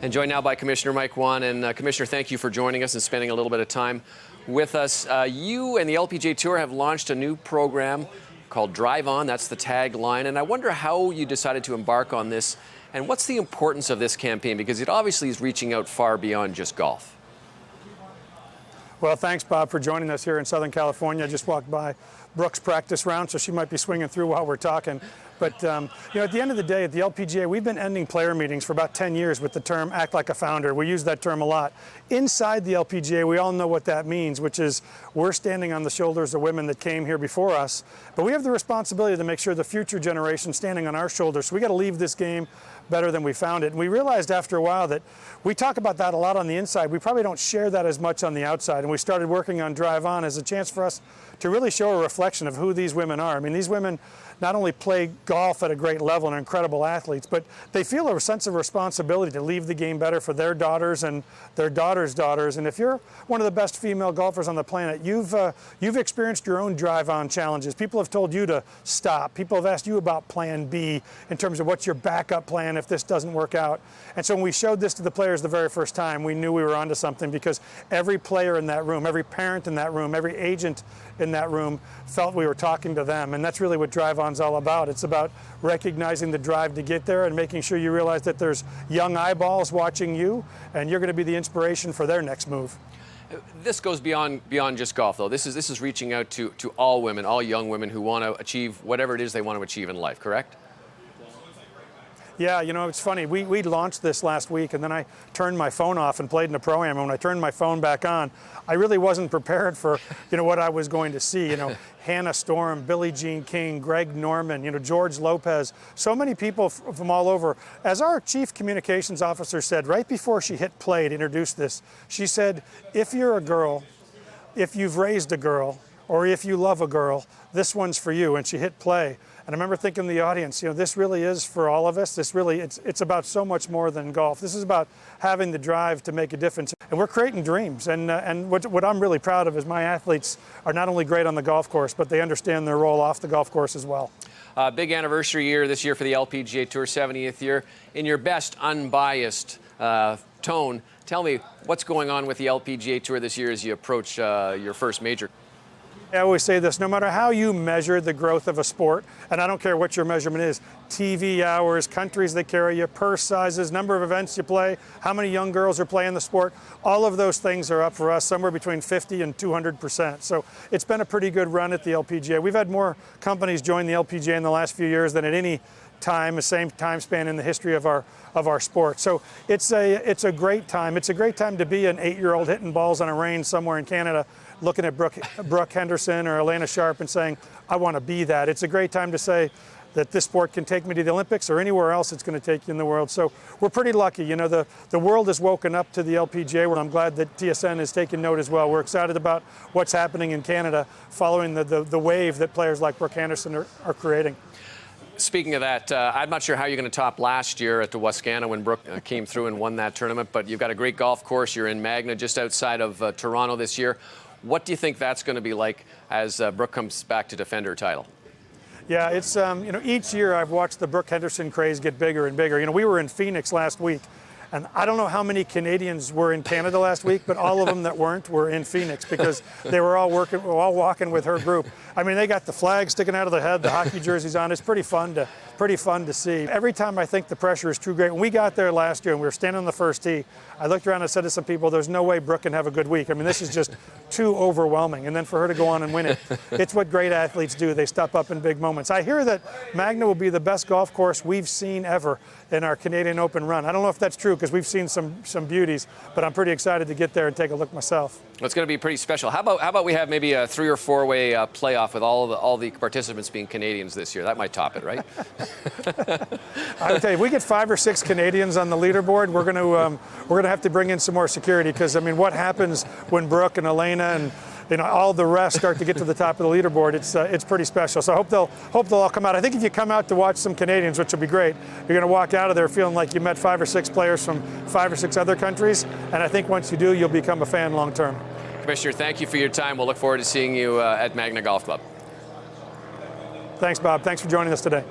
And joined now by Commissioner Mike Whan. And Commissioner, thank you for joining us and spending a little bit of time with us. You and the LPGA Tour have launched a new program called Drive On. That's the tagline. And I wonder how you decided to embark on this and what's the importance of this campaign, because it obviously is reaching out far beyond just golf. Well, thanks, Bob, for joining us here in Southern California. I just walked by Brooke's practice round, so she might be swinging through while we're talking. But at the end of the day, at the LPGA, we've been ending player meetings for about 10 years with the term act like a founder. We use that term a lot. Inside the LPGA, we all know what that means, which is we're standing on the shoulders of women that came here before us. But we have the responsibility to make sure the future generation standing on our shoulders. So we got to leave this game better than we found it. And we realized after a while that we talk about that a lot on the inside. We probably don't share that as much on the outside. And we started working on Drive On as a chance for us to really show a reflection of who these women are. I mean, these women not only play golf at a great level and are incredible athletes, but they feel a sense of responsibility to leave the game better for their daughters and their daughters' daughters. And if you're one of the best female golfers on the planet, you've experienced your own drive-on challenges. People have told you to stop. People have asked you about plan B in terms of what's your backup plan if this doesn't work out. And so when we showed this to the players the very first time, we knew we were onto something, because every player in that room, every parent in that room, every agent in that room felt we were talking to them. And that's really what Drive On's all about. It's about recognizing the drive to get there and making sure you realize that there's young eyeballs watching you, and you're going to be the inspiration for their next move. This goes beyond just golf, though. This is reaching out to all women, all young women who want to achieve whatever it is they want to achieve in life, correct? Yeah, you know, it's funny. We launched this last week, and then I turned my phone off and played in the Pro-Am. And when I turned my phone back on, I really wasn't prepared for, what I was going to see. Hannah Storm, Billie Jean King, Greg Norman, George Lopez, so many people from all over. As our chief communications officer said right before she hit play to introduce this, she said, if you're a girl, if you've raised a girl, or if you love a girl, this one's for you. And she hit play. And I remember thinking to the audience, this really is for all of us. It's about so much more than golf. This is about having the drive to make a difference. And we're creating dreams. And what I'm really proud of is my athletes are not only great on the golf course, but they understand their role off the golf course as well. Big anniversary year this year for the LPGA Tour, 70th year. In your best unbiased tone, tell me what's going on with the LPGA Tour this year as you approach your first major. I always say this, no matter how you measure the growth of a sport, and I don't care what your measurement is, TV hours, countries that carry you, purse sizes, number of events you play, how many young girls are playing the sport, all of those things are up for us somewhere between 50 and 200%. So it's been a pretty good run at the LPGA. We've had more companies join the LPGA in the last few years than at any time, the same time span in the history of our sport. So it's a great time. It's a great time to be an 8-year-old hitting balls on a range somewhere in Canada, looking at Brooke Henderson or Elena Sharp and saying, I want to be that. It's a great time to say that this sport can take me to the Olympics or anywhere else it's going to take you in the world. So we're pretty lucky. The world has woken up to the LPGA, and I'm glad that TSN has taken note as well. We're excited about what's happening in Canada following the wave that players like Brooke Henderson are creating. Speaking of that, I'm not sure how you're going to top last year at the Wascana when Brooke came through and won that tournament, but you've got a great golf course. You're in Magna, just outside of Toronto this year. What do you think that's going to be like as Brooke comes back to defend her title? Yeah, it's, each year I've watched the Brooke Henderson craze get bigger and bigger. We were in Phoenix last week, and I don't know how many Canadians were in Canada last week, but all of them that weren't were in Phoenix because they were all walking with her group. I mean, they got the flag sticking out of their head, the hockey jerseys on. It's pretty fun to see. Every time I think the pressure is too great. When we got there last year and we were standing on the first tee, I looked around and said to some people, there's no way Brooke can have a good week. I mean, this is just too overwhelming. And then for her to go on and win it, it's what great athletes do. They step up in big moments. I hear that Magna will be the best golf course we've seen ever in our Canadian Open run. I don't know if that's true because we've seen some beauties, but I'm pretty excited to get there and take a look myself. Well, it's going to be pretty special. How about we have maybe a 3- or 4-way playoff with all the participants being Canadians this year? That might top it, right? I would tell you, if we get 5 or 6 Canadians on the leaderboard, we're going to have to bring in some more security, because I mean, what happens when Brooke and Elena and all the rest start to get to the top of the leaderboard? It's pretty special. So I hope they'll all come out. I think if you come out to watch some Canadians, which will be great, you're going to walk out of there feeling like you met 5 or 6 players from 5 or 6 other countries. And I think once you do, you'll become a fan long term. Commissioner, thank you for your time. We'll look forward to seeing you at Magna Golf Club. Thanks, Bob. Thanks for joining us today.